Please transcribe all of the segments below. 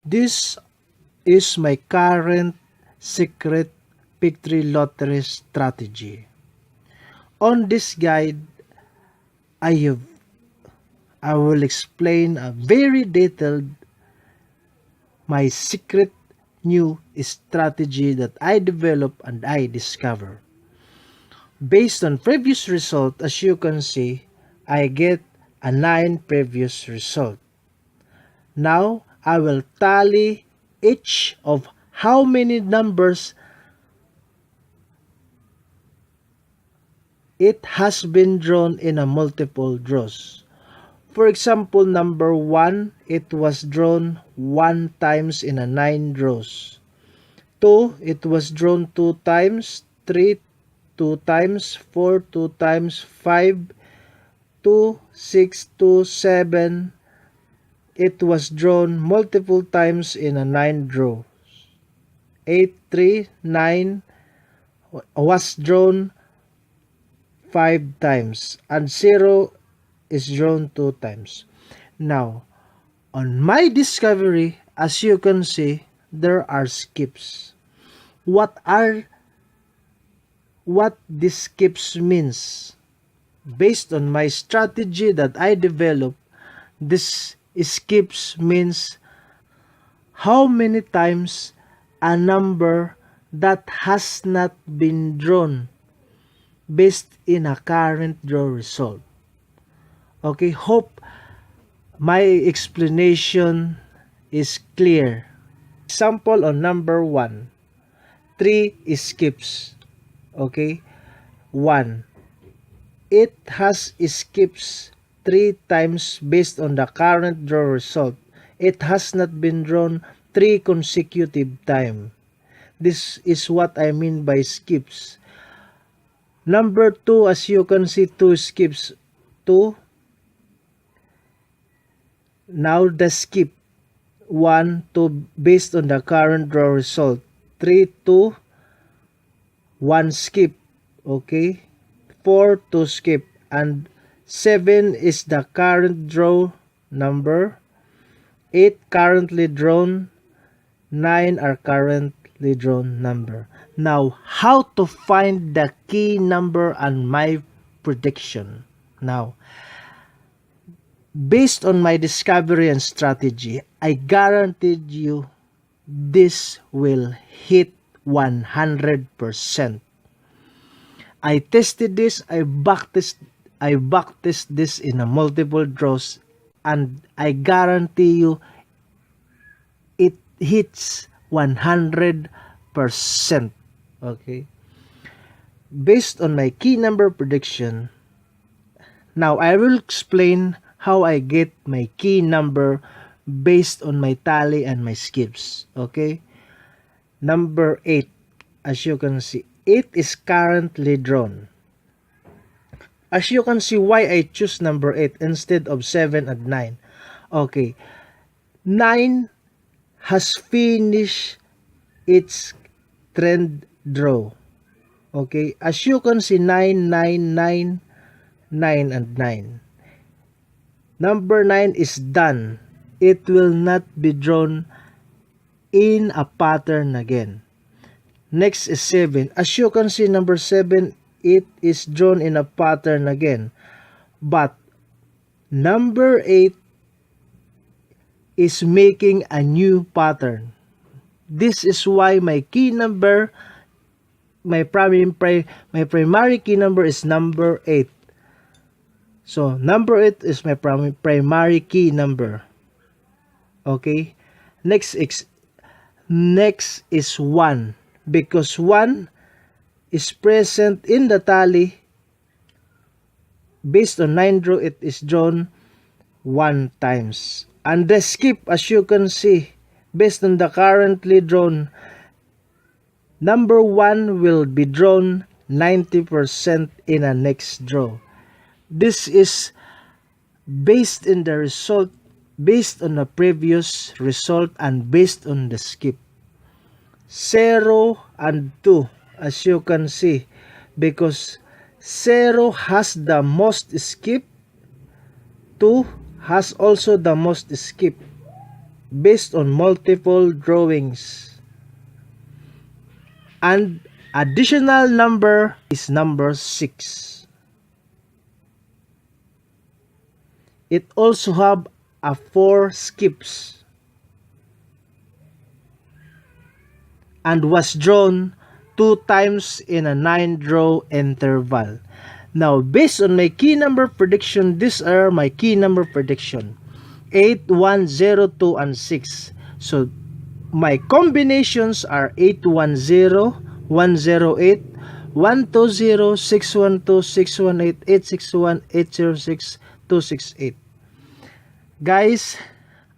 This is my current secret victory lottery strategy. On this guide, I will explain a very detailed my secret new strategy that I develop and I discover. Based on previous result, as you can see, I get a 9 previous result. Now, I will tally each of how many numbers it has been drawn in a multiple draws. For example, number 1, it was drawn 1 times in a 9 draws. 2, it was drawn 2 times. 3, 2 times. 4, 2 times. 5, 2, 6, 2, 7, it was drawn multiple times in a 9 draws. 8, 3, 9 was drawn 5 times and 0 is drawn 2 times. Now, on my discovery, as you can see, there are skips. What these skips means? Based on my strategy that I developed, this skips means how many times a number that has not been drawn based in a current draw result. Okay, hope my explanation is clear. Example on number 1, 3 skips. Okay, 1. It has skips 3 times based on the current draw result. It has not been drawn 3 consecutive times. This is what I mean by skips. Number 2, as you can see, 2 skips. 2. Now the skip 1, 2 based on the current draw result. 3, 2, 1 skip. Okay. 4, 2 skip. And 7 is the current draw number. 8 currently drawn. 9 are currently drawn number. Now, how to find the key number and my prediction? Now, based on my discovery and strategy, I guaranteed you this will hit 100%. I tested this, I backtest this in a multiple draws, and I guarantee you it hits 100%. Okay. Based on my key number prediction, now I will explain how I get my key number based on my tally and my skips. Okay. Number 8, as you can see, 8 is currently drawn. As you can see, why I choose number 8 instead of 7 and 9. Okay. 9 has finished its trend draw. Okay. As you can see, 9, 9, 9, 9, and 9. Number 9 is done. It will not be drawn in a pattern again. Next is 7. As you can see, number 7, it is drawn in a pattern again. But number 8 is making a new pattern. This is why my key number, my primary key number is number 8. So, number 8 is my primary key number. Okay? Next is 1. Because 1 is present in the tally. Based on 9 draw, it is drawn 1 times. And the skip, as you can see, based on the currently drawn, number 1 will be drawn 90% in a next draw. This is based in the result, based on the previous result, and based on the skip. 0 and 2, as you can see, because 0 has the most skip, 2 has also the most skip. based on multiple drawings. And additional number is number 6. It also have a 4 skips and was drawn 2 times in a 9 draw interval. Now, based on my key number prediction, these are my key number prediction. 8, 1, 0, 2, and 6. So, my combinations are 810, 108, 120, 612, 618, 861, 806, 268. Guys,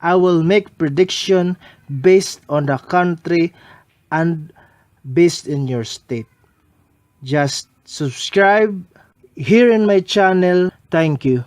I will make prediction based on the country and based in your state. Just subscribe here in my channel. Thank you.